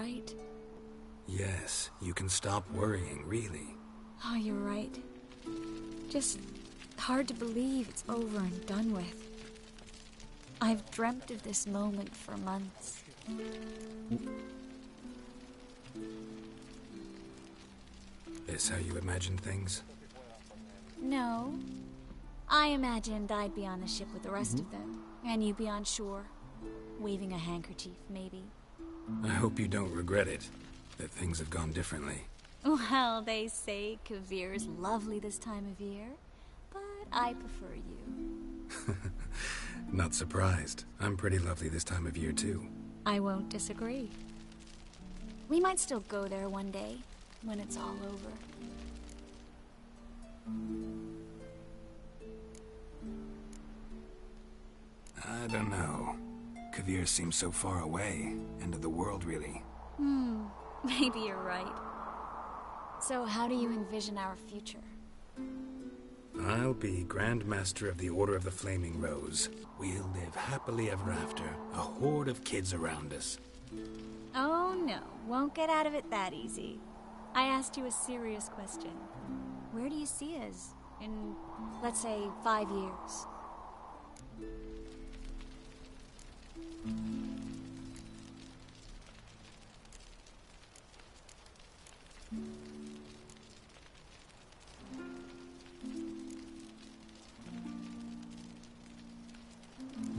right? Yes, you can stop worrying, really. Oh, you're right. Just hard to believe it's over and done with. I've dreamt of this moment for months. Is how you imagine things? No. I imagined I'd be on the ship with the rest of them, and you'd be on shore, waving a handkerchief, maybe. I hope you don't regret it, that things have gone differently. Well, they say Kavir's lovely this time of year, but I prefer you. Not surprised. I'm pretty lovely this time of year, too. I won't disagree. We might still go there one day, when it's all over. I don't know. Kavir seems so far away. End of the world, really. Maybe you're right. So how do you envision our future? I'll be Grand Master of the Order of the Flaming Rose. We'll live happily ever after, a horde of kids around us. Oh no, won't get out of it that easy. I asked you a serious question. Where do you see us in, let's say, 5 years?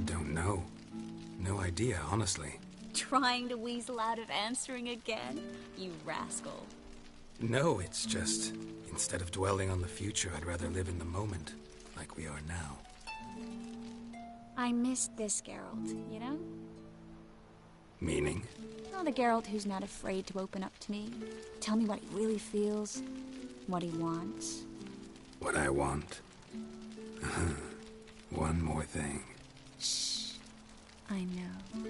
Don't know. No idea, honestly. Trying to weasel out of answering again? You rascal. No, it's just, instead of dwelling on the future, I'd rather live in the moment, like we are now. I missed this Geralt, you know? Meaning? Oh, the Geralt who's not afraid to open up to me. Tell me what he really feels, what he wants. What I want? One more thing. Shh. I know.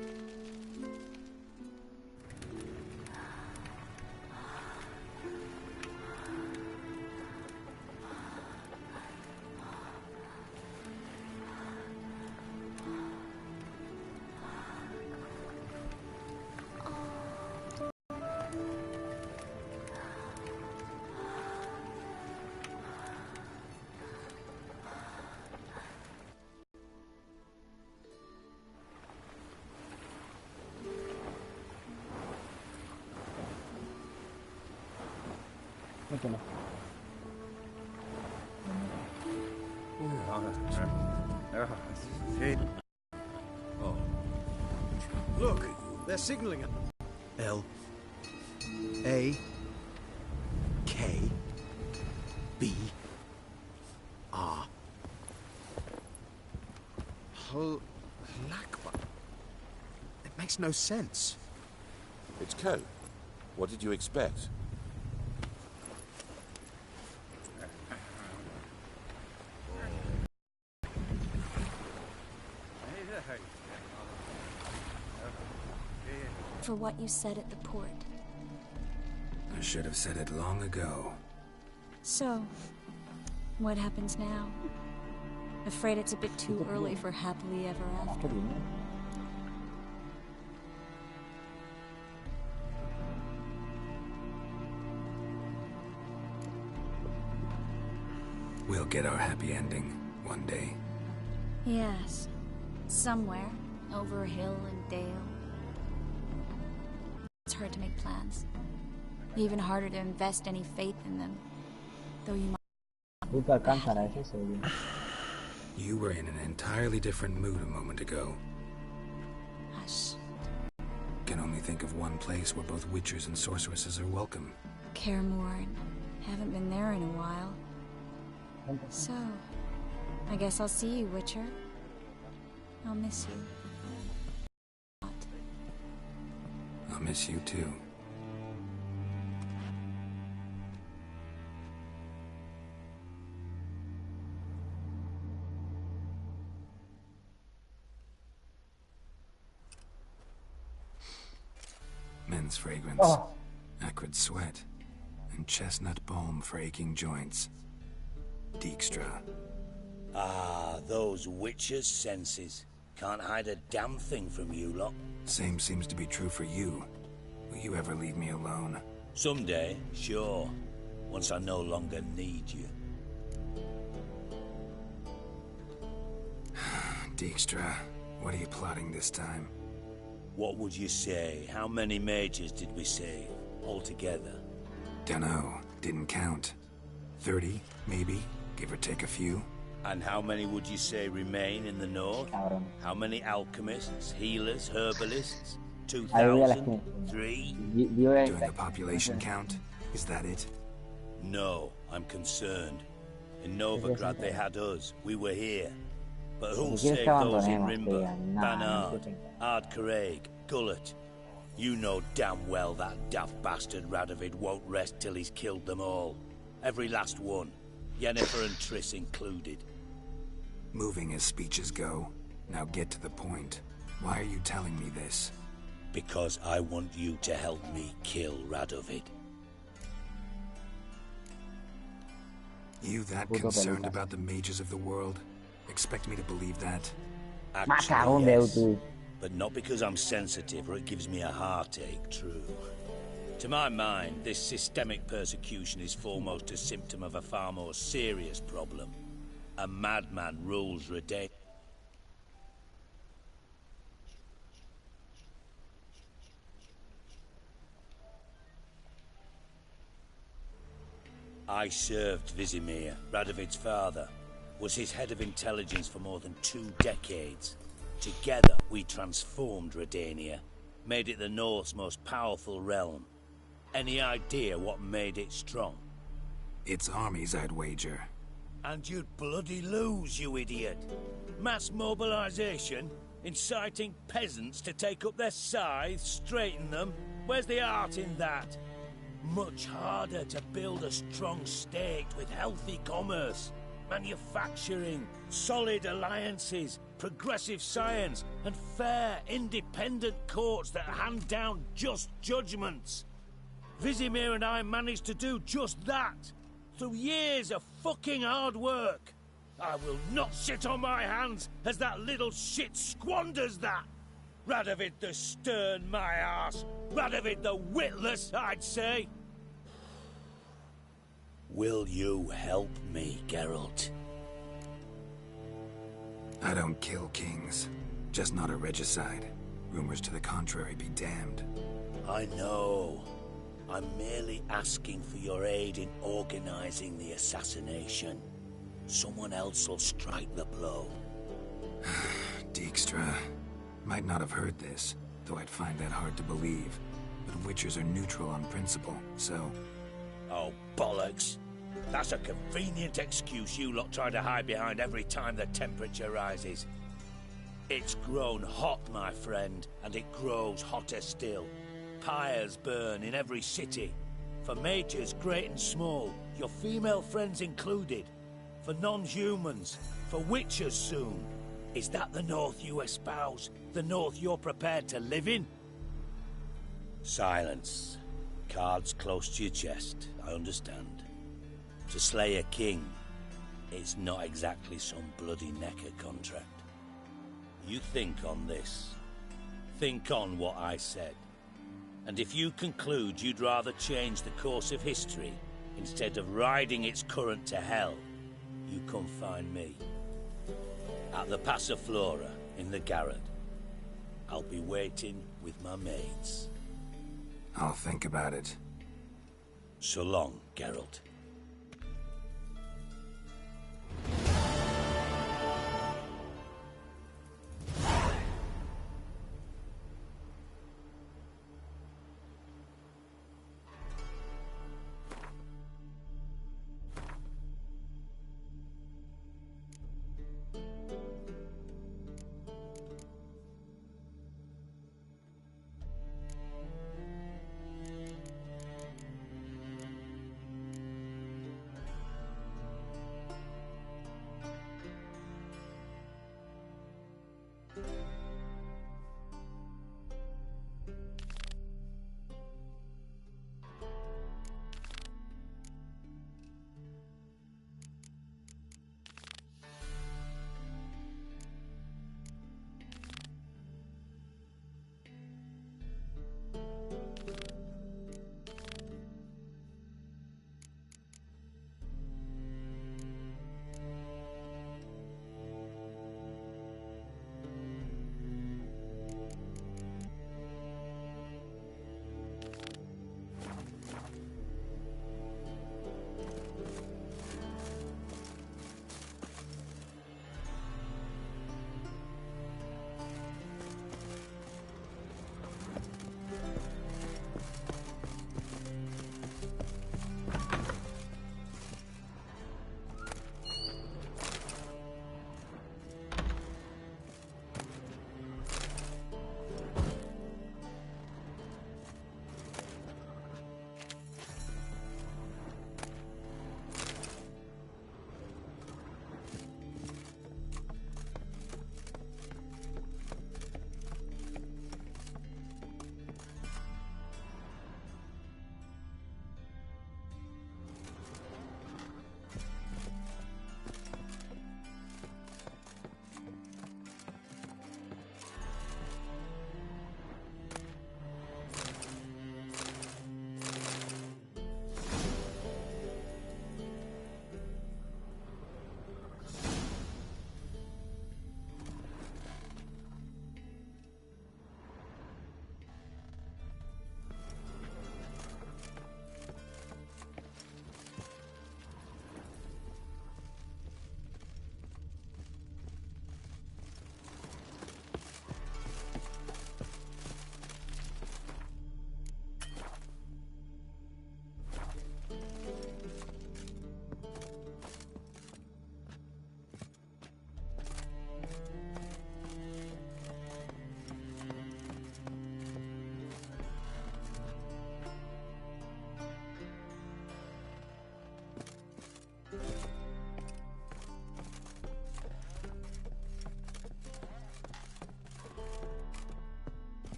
Oh. Look, they're signaling. L A K B R. Lakba. It makes no sense. It's code. What did you expect? For what you said at the port. I should have said it long ago. So, what happens now? Afraid it's a bit too early for happily ever after. We'll get our happy ending one day. Yes. Somewhere. Over hill and dale. It's hard to make plans. Even harder to invest any faith in them. Though you might... You were in an entirely different mood a moment ago. Hush. Can only think of one place where both witchers and sorceresses are welcome. Kaer. Haven't been there in a while. So, I guess I'll see you, Witcher. I'll miss you. I'll miss you too. Men's fragrance, acrid sweat, and chestnut balm for aching joints. Dijkstra. Ah, those witches' senses. Can't hide a damn thing from you lot. Same seems to be true for you. Will you ever leave me alone? Someday, sure. Once I no longer need you. Dijkstra, what are you plotting this time? What would you say? How many mages did we save, altogether? Dunno, didn't count. 30, maybe, give or take a few. And how many would you say remain in the north? Cabrón. How many alchemists, healers, herbalists? Ahí voy a las 2,000? que. 3? Doing a population count? Is that it? No, I'm concerned. In Novigrad they had us. We were here. But who'll Si quieres save que those in abandonemos, Rimba? tío. No, no Banard, te tengo. Ardcraig, Gullet. You know damn well that daft bastard Radovid won't rest till he's killed them all. Every last one. Yennefer and Triss included. Moving as speeches go. Now get to the point. Why are you telling me this? Because I want you to help me kill Radovid. You that Puto concerned pelusa. about the mages of the world? Expect me to believe that? Más cagón Actually, de yes. Utu. But not because I'm sensitive or it gives me a heartache, true. To my mind, this systemic persecution is foremost a symptom of a far more serious problem. A madman rules Redane. I served Vizimir, Radovid's father, was his head of intelligence for more than 2 decades. Together, we transformed Redania, made it the North's most powerful realm. Any idea what made it strong? Its armies, I'd wager. And you'd bloody lose, you idiot. Mass mobilization, inciting peasants to take up their scythes, straighten them. Where's the art in that? Much harder to build a strong state with healthy commerce, manufacturing, solid alliances, progressive science, and fair, independent courts that hand down just judgments. Vizimir and I managed to do just that, through years of fucking hard work. I will not sit on my hands as that little shit squanders that. Radovid the stern, my arse. Radovid the witless, I'd say. Will you help me, Geralt? I don't kill kings. Just not a regicide. Rumors to the contrary be damned. I know. I'm merely asking for your aid in organizing the assassination. Someone else will strike the blow. Dijkstra. Might not have heard this, though I'd find that hard to believe. But Witchers are neutral on principle, so... Oh, bollocks. That's a convenient excuse you lot try to hide behind every time the temperature rises. It's grown hot, my friend, and it grows hotter still. Pyres burn in every city. For mages great and small, your female friends included. For non-humans, for witchers soon. Is that the North you espouse? The North you're prepared to live in? Silence. Cards close to your chest, I understand. To slay a king, it's not exactly some bloody necker contract. You think on this. Think on what I said. And if you conclude you'd rather change the course of history instead of riding its current to hell, you come find me. At the Passiflora, in the garret. I'll be waiting with my maids. I'll think about it. So long, Geralt.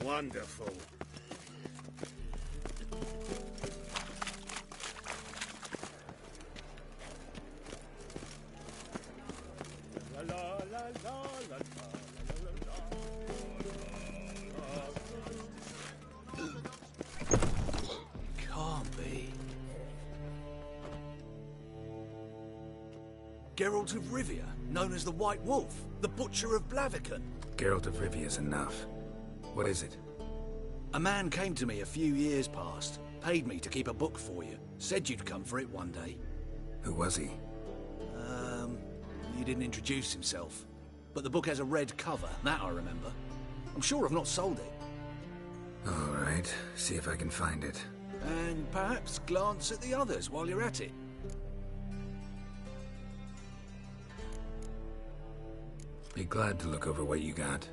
Wonderful. Can't be. Geralt of Rivia, known as the White Wolf, the Butcher of Blaviken. Geralt of Rivia is enough. What is it? A man came to me a few years past, paid me to keep a book for you, said you'd come for it one day. Who was he? He didn't introduce himself. But the book has a red cover, that I remember. I'm sure I've not sold it. All right, see if I can find it. And perhaps glance at the others while you're at it. Be glad to look over what you got.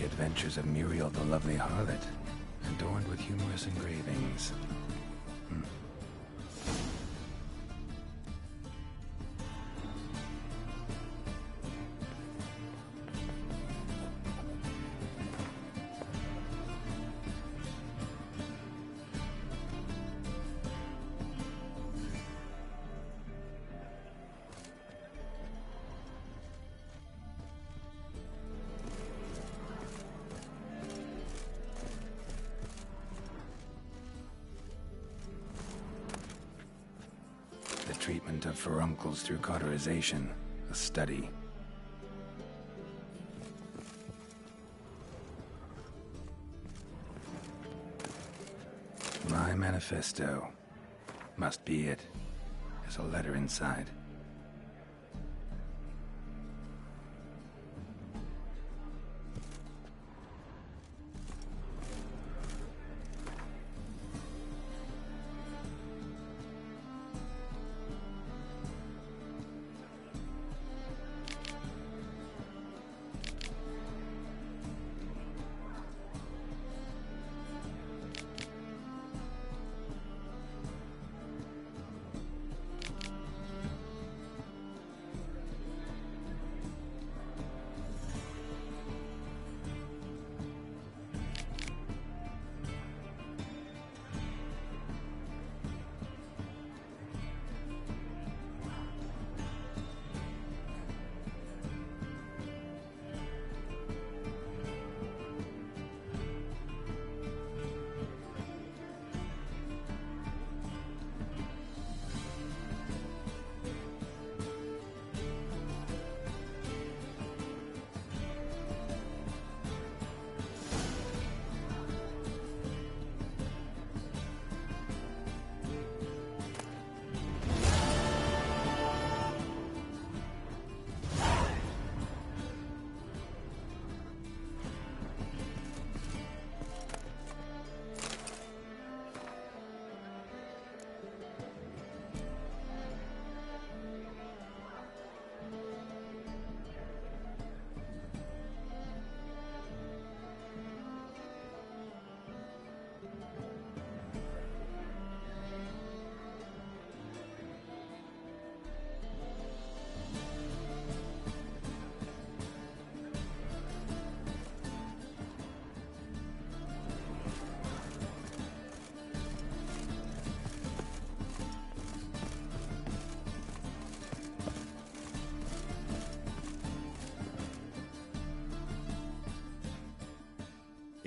Adventures of Muriel the Lovely Harlot, adorned with humorous engravings. of furuncles through cauterization. A study. My manifesto. Must be it. There's a letter inside.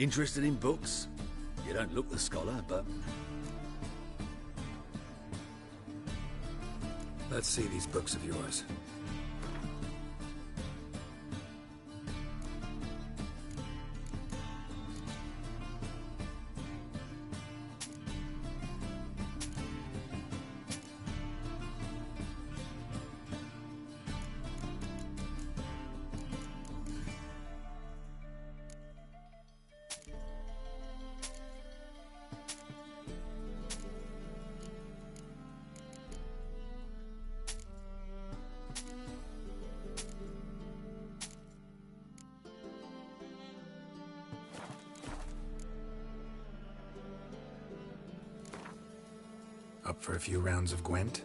Interested in books? You don't look the scholar, but... Let's see these books of yours. Up for a few rounds of Gwent?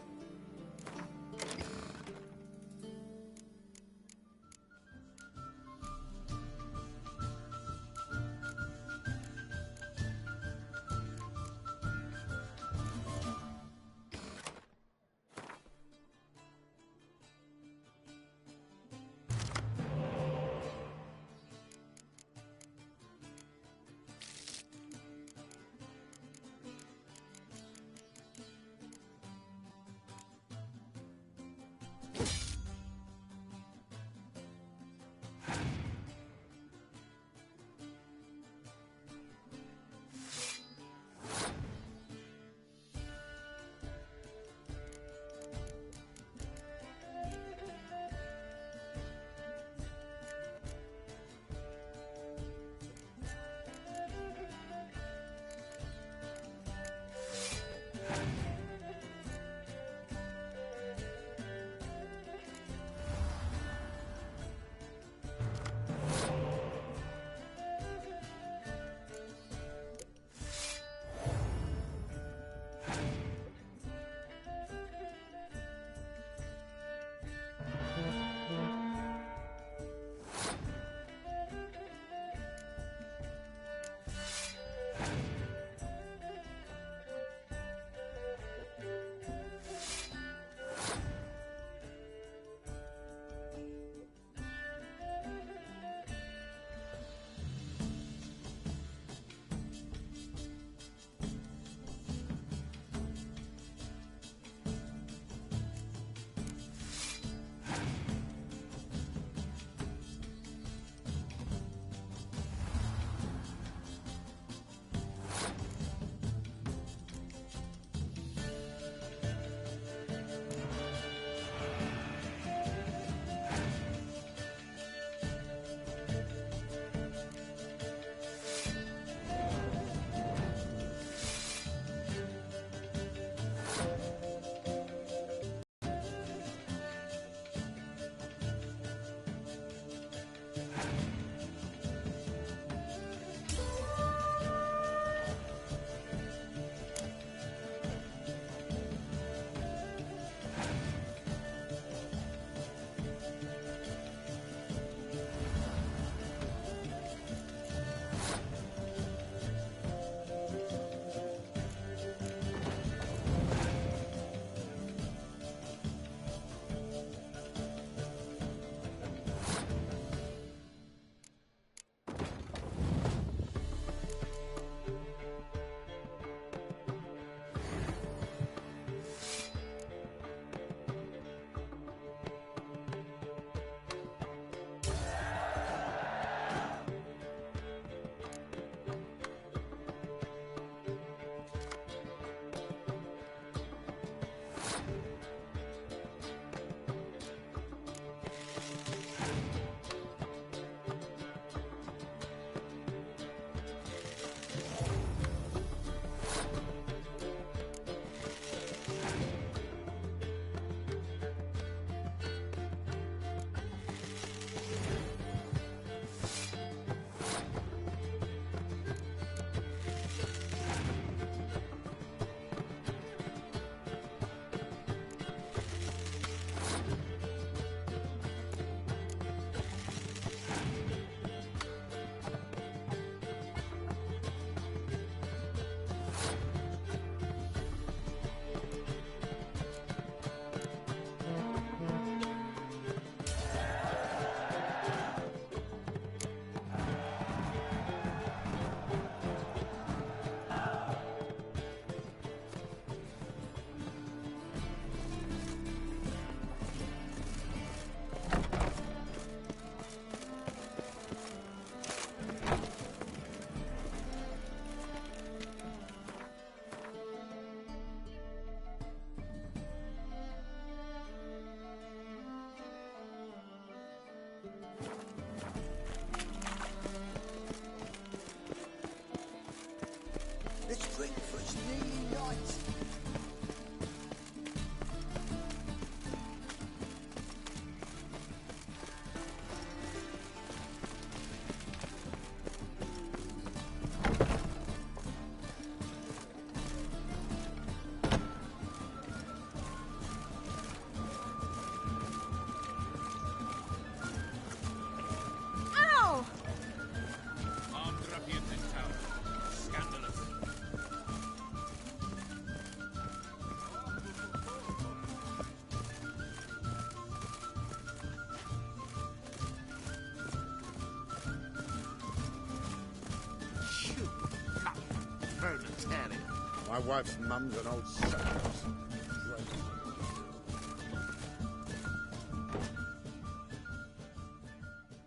My wife's mum's an old succubus.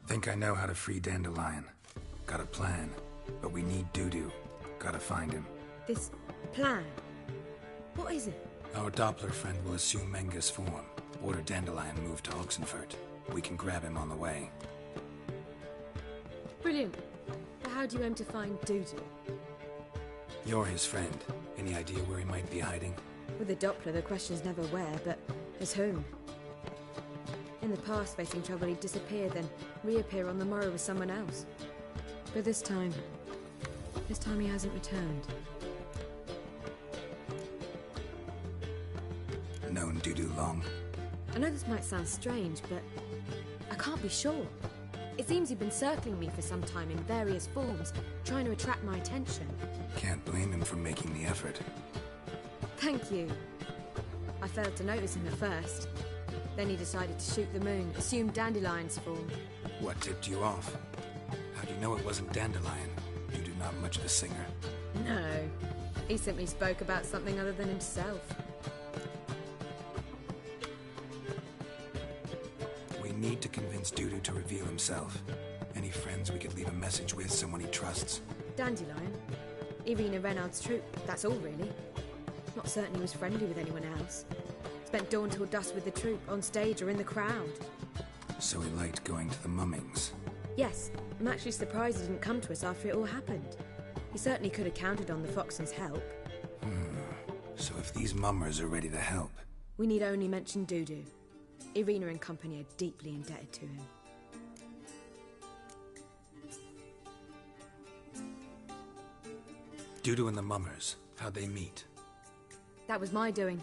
Think I know how to free Dandelion. Got a plan, but we need Dudu. Gotta find him. This plan? What is it? Our Doppler friend will assume Menga's form. Order Dandelion move to Oxenfurt. We can grab him on the way. Brilliant. But how do you aim to find Dudu? You're his friend. Any idea where he might be hiding? With the Doppler, the question's never where, but as whom. In the past, facing trouble, he'd disappear, then reappear on the morrow with someone else. But this time he hasn't returned. Known Dudu long? I know this might sound strange, but I can't be sure. It seems he'd been circling me for some time in various forms, trying to attract my attention. Can't blame him for making the effort. Thank you. I failed to notice him at first. Then he decided to shoot the moon, assume Dandelion's form. What tipped you off? How do you know it wasn't Dandelion? Dudu not much of a singer. No. He simply spoke about something other than himself. We need to convince Dudu to reveal himself. Any friends we could leave a message with, someone he trusts? Dandelion? Irina Renard's troupe, that's all really. Not certain he was friendly with anyone else. Spent dawn till dusk with the troupe, on stage or in the crowd. So he liked going to the mummings? Yes, I'm actually surprised he didn't come to us after it all happened. He certainly could have counted on the Foxen's help. So if these mummers are ready to help... We need only mention Dudu. Irina and company are deeply indebted to him. Dudu and the mummers, how'd they meet? That was my doing.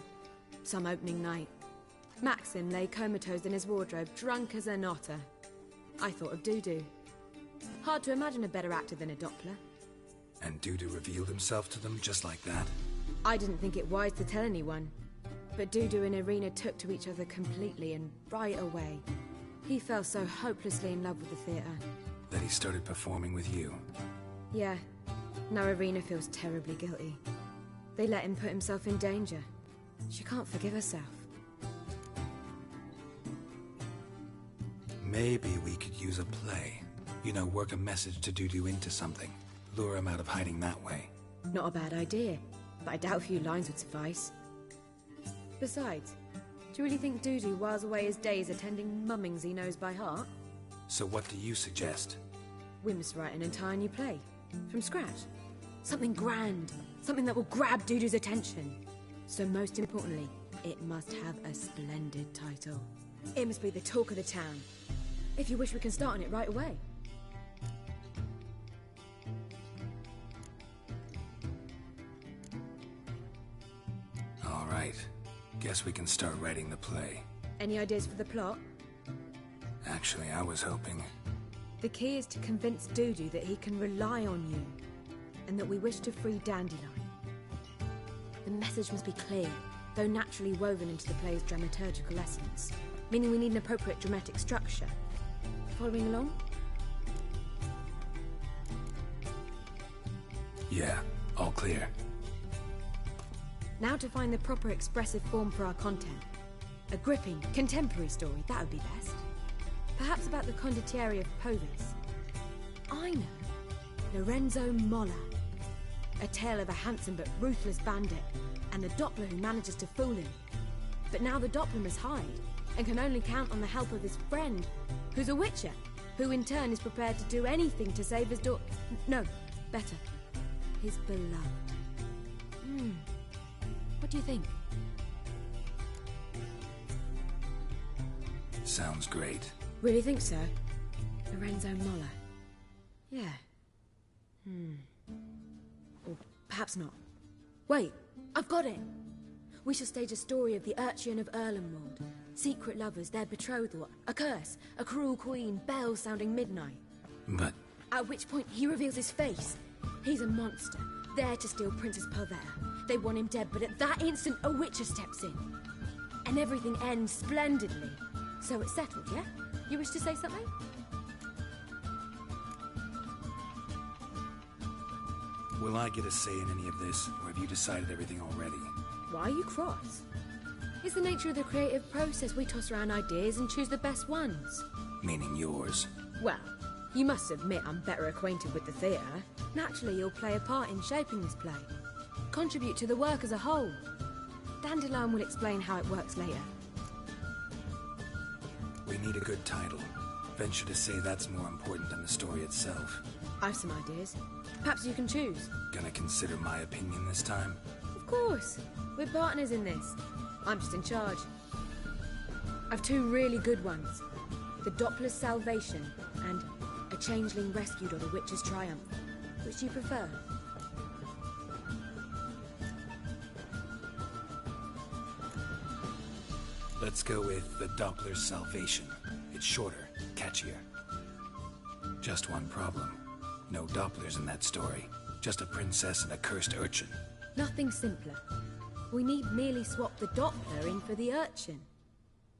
Some opening night. Maxim lay comatose in his wardrobe, drunk as an otter. I thought of Dudu. Hard to imagine a better actor than a Doppler. And Dudu revealed himself to them just like that? I didn't think it wise to tell anyone. But Dudu and Irina took to each other completely and right away. He fell so hopelessly in love with the theatre. That he started performing with you? Yeah. Now Irina feels terribly guilty. They let him put himself in danger. She can't forgive herself. Maybe we could use a play. You know, work a message to Dudu into something. Lure him out of hiding that way. Not a bad idea, but I doubt a few lines would suffice. Besides, do you really think Dudu whiles away his days attending mummings he knows by heart? So what do you suggest? We must write an entire new play. From scratch. Something grand. Something that will grab Dudu's attention. So most importantly, it must have a splendid title. It must be the talk of the town. If you wish, we can start on it right away. All right. Guess we can start writing the play. Any ideas for the plot? Actually, I was hoping... The key is to convince Dudu that he can rely on you, and that we wish to free Dandelion. The message must be clear, though naturally woven into the play's dramaturgical essence, meaning we need an appropriate dramatic structure. Following along? Yeah, all clear. Now to find the proper expressive form for our content. A gripping, contemporary story, that would be best. Perhaps about the condottieri of Povis. I know. Lorenzo Molla. A tale of a handsome but ruthless bandit, and the Doppler who manages to fool him. But now the Doppler must hide, and can only count on the help of his friend, who's a witcher, who in turn is prepared to do anything to save his daughter. No, better. His beloved. What do you think? Sounds great. Really think so? Lorenzo Molla. Yeah. Or perhaps not. Wait, I've got it! We shall stage a story of the Urchin of Erlenwald. Secret lovers, their betrothal, a curse, a cruel queen, bells sounding midnight. But... At which point he reveals his face. He's a monster, there to steal Princess Palvera. They want him dead, but at that instant a witcher steps in. And everything ends splendidly. So it's settled, yeah? You wish to say something? Will I get a say in any of this, or have you decided everything already? Why are you cross? It's the nature of the creative process. We toss around ideas and choose the best ones. Meaning yours. Well, you must admit I'm better acquainted with the theatre. Naturally, you'll play a part in shaping this play. Contribute to the work as a whole. Dandelion will explain how it works later. We need a good title. Venture to say that's more important than the story itself. I've some ideas. Perhaps you can choose. Gonna consider my opinion this time? Of course. We're partners in this. I'm just in charge. I've two really good ones. The Doppler's Salvation and A Changeling Rescued or the Witch's Triumph. Which do you prefer? Let's go with the Doppler's Salvation. It's shorter, catchier. Just one problem. No Dopplers in that story. Just a princess and a cursed urchin. Nothing simpler. We need merely swap the Doppler in for the urchin.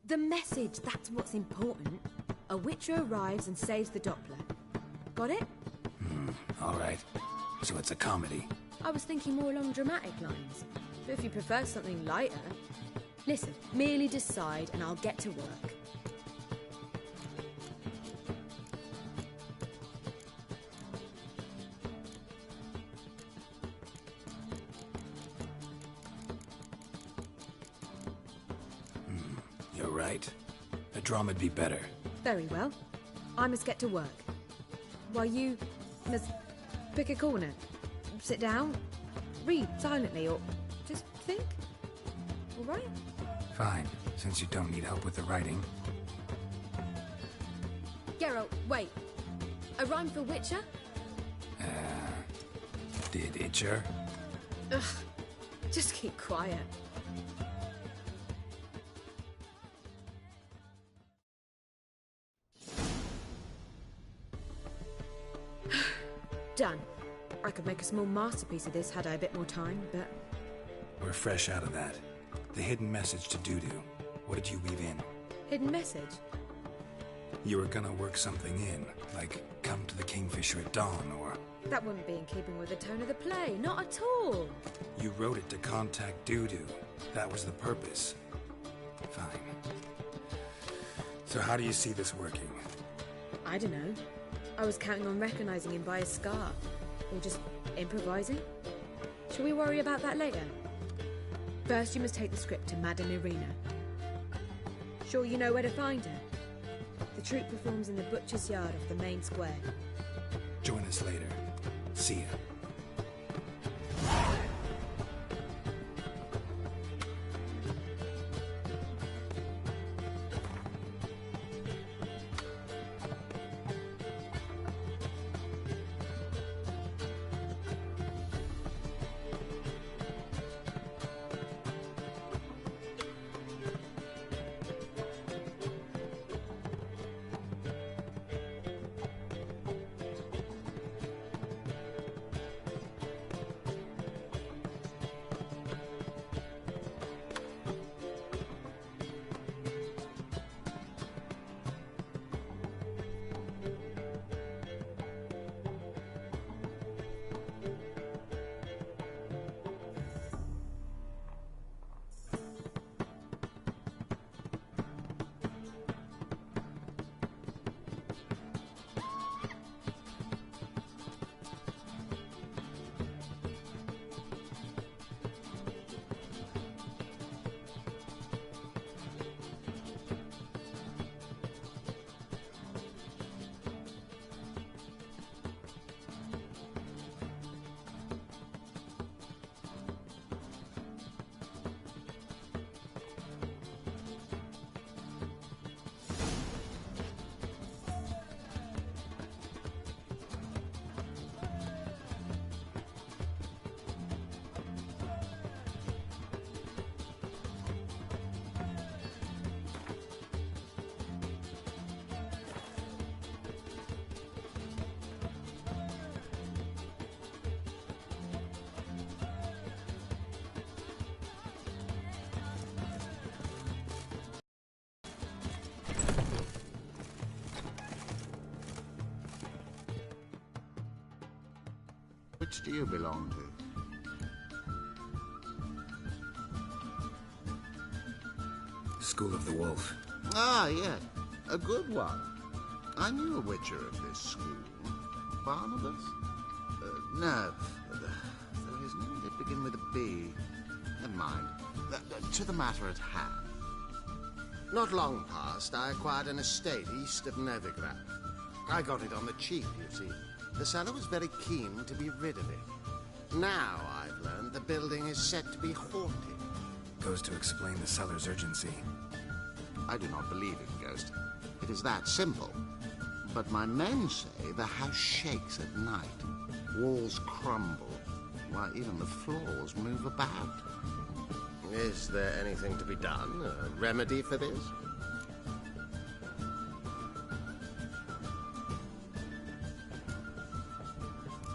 The message, that's what's important. A witcher arrives and saves the Doppler. Got it? All right. So it's a comedy. I was thinking more along dramatic lines. But if you prefer something lighter... Listen, merely decide and I'll get to work. You're right. A drama'd be better. Very well. I must get to work. While you must pick a corner. Sit down, read silently, or just think. All right? Fine, since you don't need help with the writing. Geralt, wait. A rhyme for Witcher? Did Itcher? Ugh. Just keep quiet. Done. I could make a small masterpiece of this had I a bit more time, but... We're fresh out of that. The hidden message to Dudu. What did you weave in? Hidden message? You were gonna work something in, like come to the Kingfisher at dawn, or... That wouldn't be in keeping with the tone of the play, not at all. You wrote it to contact Dudu. That was the purpose. Fine. So how do you see this working? I don't know. I was counting on recognizing him by his scar. Or just improvising. Shall we worry about that later? First, you must take the script to Madame Irina. Sure you know where to find her? The troupe performs in the butcher's yard off the main square. Join us later. See ya. Which do you belong to? School of the Wolf. Ah, yes. A good one. I knew a witcher of this school. Barnabas? No. Though his name did begin with a B. Never mind. To the matter at hand. Not long past, I acquired an estate east of Novigrad. I got it on the cheap, you see. The seller was very keen to be rid of it. Now, I've learned the building is said to be haunted. Goes to explain the seller's urgency. I do not believe in ghosts. It is that simple. But my men say the house shakes at night. Walls crumble. Why, even the floors move about. Is there anything to be done? A remedy for this?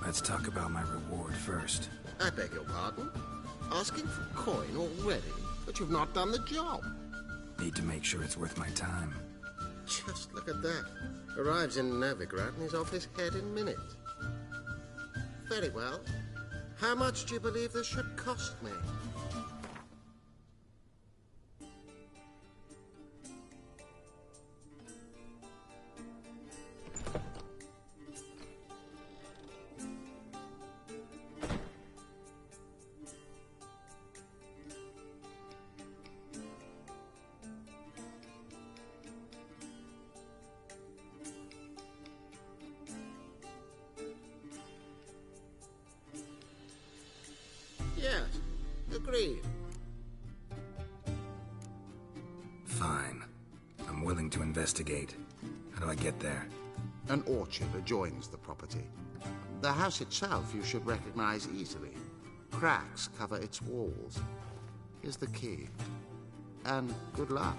Let's talk about my reward first. I beg your pardon? Asking for coin already? But you've not done the job. Need to make sure it's worth my time. Just look at that. Arrives in Novigrad and he's off his head in minutes. Very well. How much do you believe this should cost me? Yes, agreed. Fine. I'm willing to investigate. How do I get there? An orchard adjoins the property. The house itself you should recognize easily. Cracks cover its walls. Here's the key. And good luck.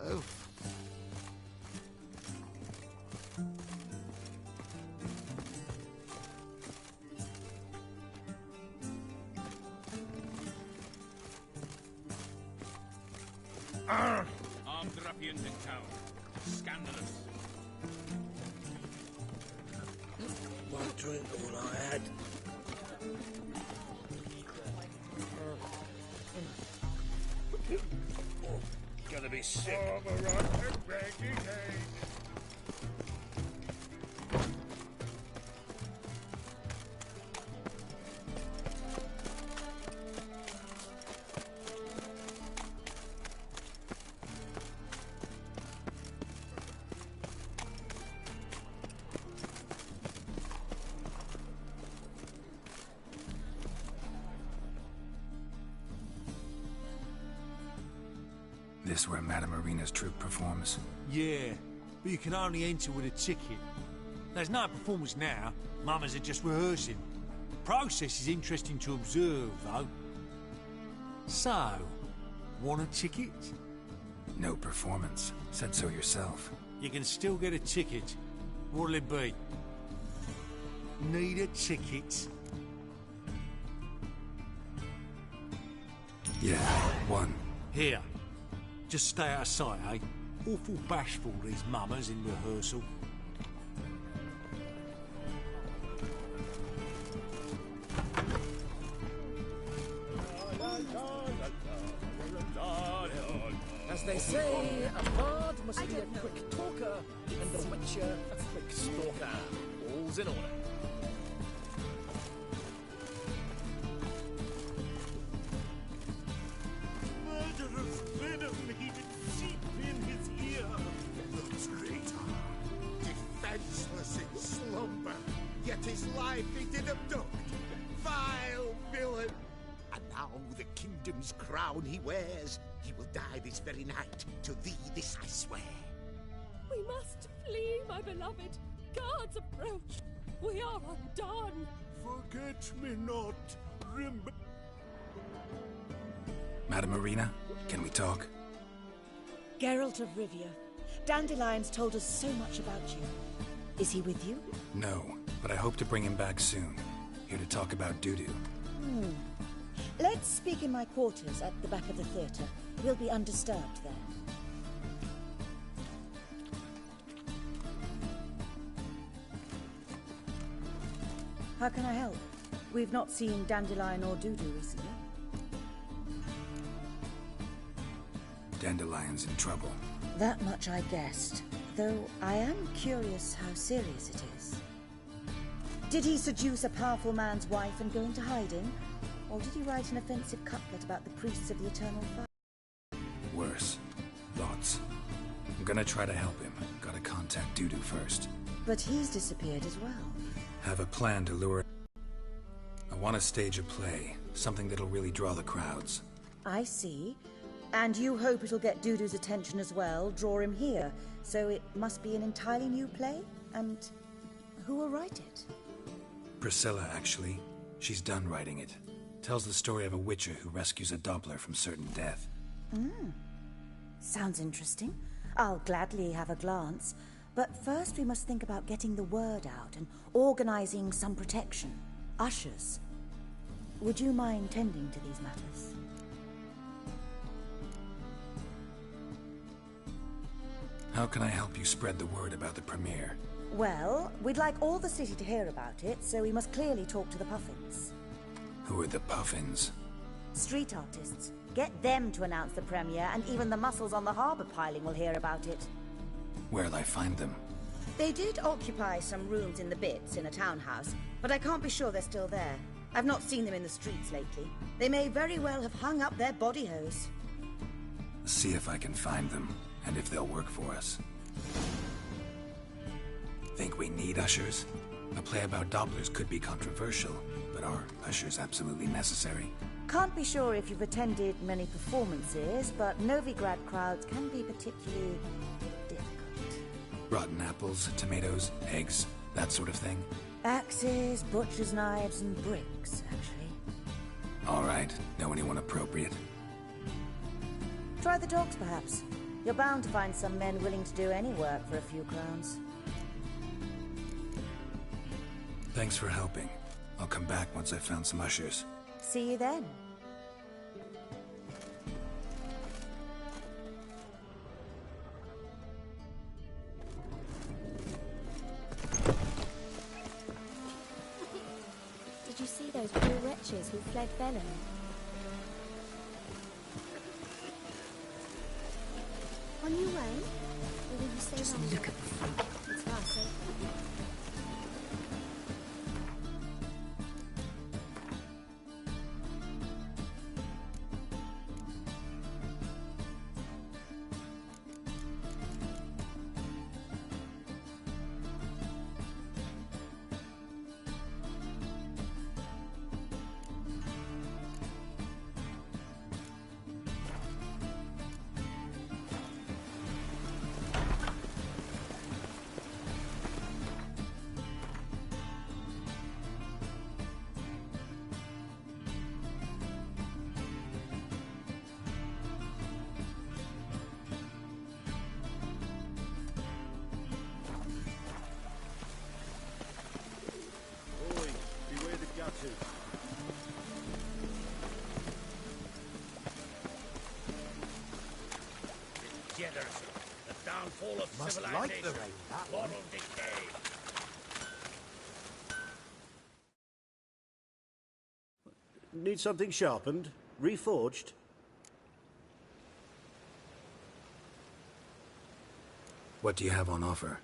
Oh. Armed ruffians in town. Scandalous. One drink, all I had. Oh, gonna be sick. This where Madame Marina's troupe performs? Yeah, but you can only enter with a ticket. There's no performance now. Mamas are just rehearsing. The process is interesting to observe, though. So, want a ticket? No performance. Said so yourself. You can still get a ticket. What'll it be? Need a ticket? Yeah, one. Here. Just stay out of sight, eh? Awful bashful, these mamas in rehearsal. As they say, a bard must be a quick talker, and the witcher a quick stalker. All's in order. Murderous venom he did seep in his ear. The traitor, defenseless in slumber, yet his life he did abduct. Vile villain! And now the kingdom's crown he wears. He will die this very night. To thee this I swear. We must flee, my beloved. Guards approach. We are undone. Forget me not. Remember. Madame Marina, can we talk? Geralt of Rivia. Dandelion's told us so much about you. Is he with you? No, but I hope to bring him back soon. Here to talk about doo-doo. Let's speak in my quarters at the back of the theatre. We'll be undisturbed there. How can I help? We've not seen Dandelion or Dudu recently. Dandelion's in trouble. That much I guessed, though I am curious how serious it is. Did he seduce a powerful man's wife and go into hiding? Or did he write an offensive couplet about the priests of the eternal fire? Worse. Lots. I'm gonna try to help him. Gotta contact Dudu first. But he's disappeared as well. Have a plan to lure... I want to stage a play. Something that'll really draw the crowds. I see. And you hope it'll get Dudu's attention as well, draw him here. So it must be an entirely new play? And who will write it? Priscilla, actually. She's done writing it. Tells the story of a witcher who rescues a Doppler from certain death. Sounds interesting. I'll gladly have a glance. But first we must think about getting the word out and organizing some protection. Ushers. Would you mind tending to these matters? How can I help you spread the word about the premiere? Well, we'd like all the city to hear about it, so we must clearly talk to the Puffins. Who are the Puffins? Street artists. Get them to announce the premiere, and even the muscles on the harbour piling will hear about it. Where'll I find them? They did occupy some rooms in the Bits in a townhouse, but I can't be sure they're still there. I've not seen them in the streets lately. They may very well have hung up their body hose. See if I can find them, and if they'll work for us. Think we need ushers? A play about Dopplers could be controversial, but are ushers absolutely necessary? Can't be sure if you've attended many performances, but Novigrad crowds can be particularly difficult. Rotten apples, tomatoes, eggs, that sort of thing? Axes, butcher's knives, and bricks, actually. All right. Know anyone appropriate? Try the dogs, perhaps. You're bound to find some men willing to do any work for a few crowns. Thanks for helping. I'll come back once I've found some ushers. See you then. Did you see those poor wretches who fled Velen? On your way? Or will you stay Just longer? look at the freak. It's far safer. The downfall of Must civilization. like the rain, that one. Moral decay. Need something sharpened? Reforged? What do you have on offer?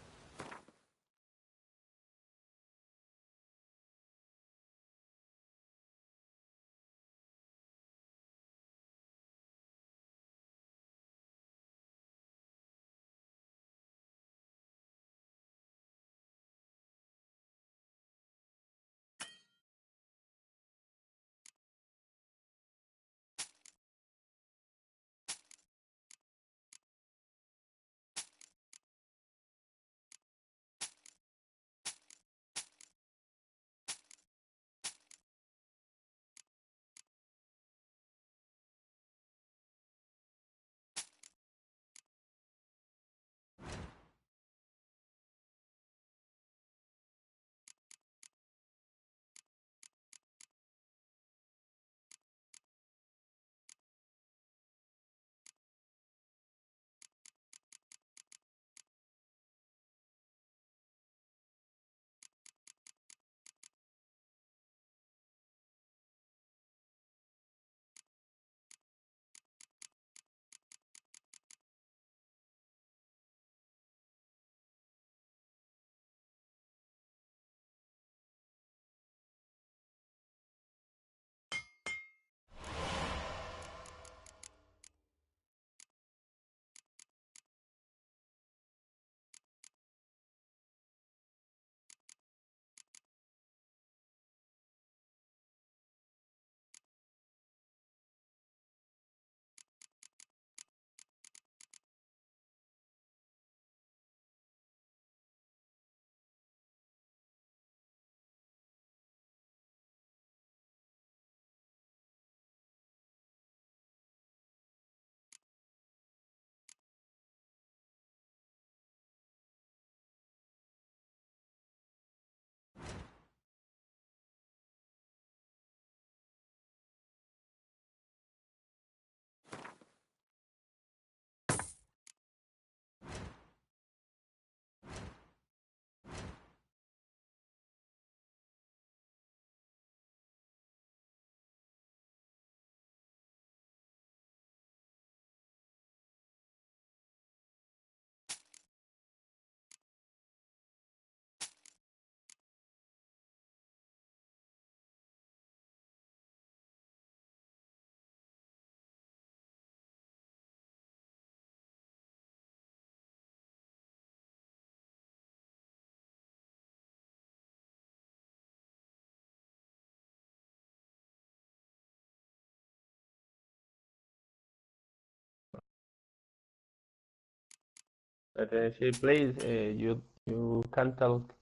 But she plays. You can talk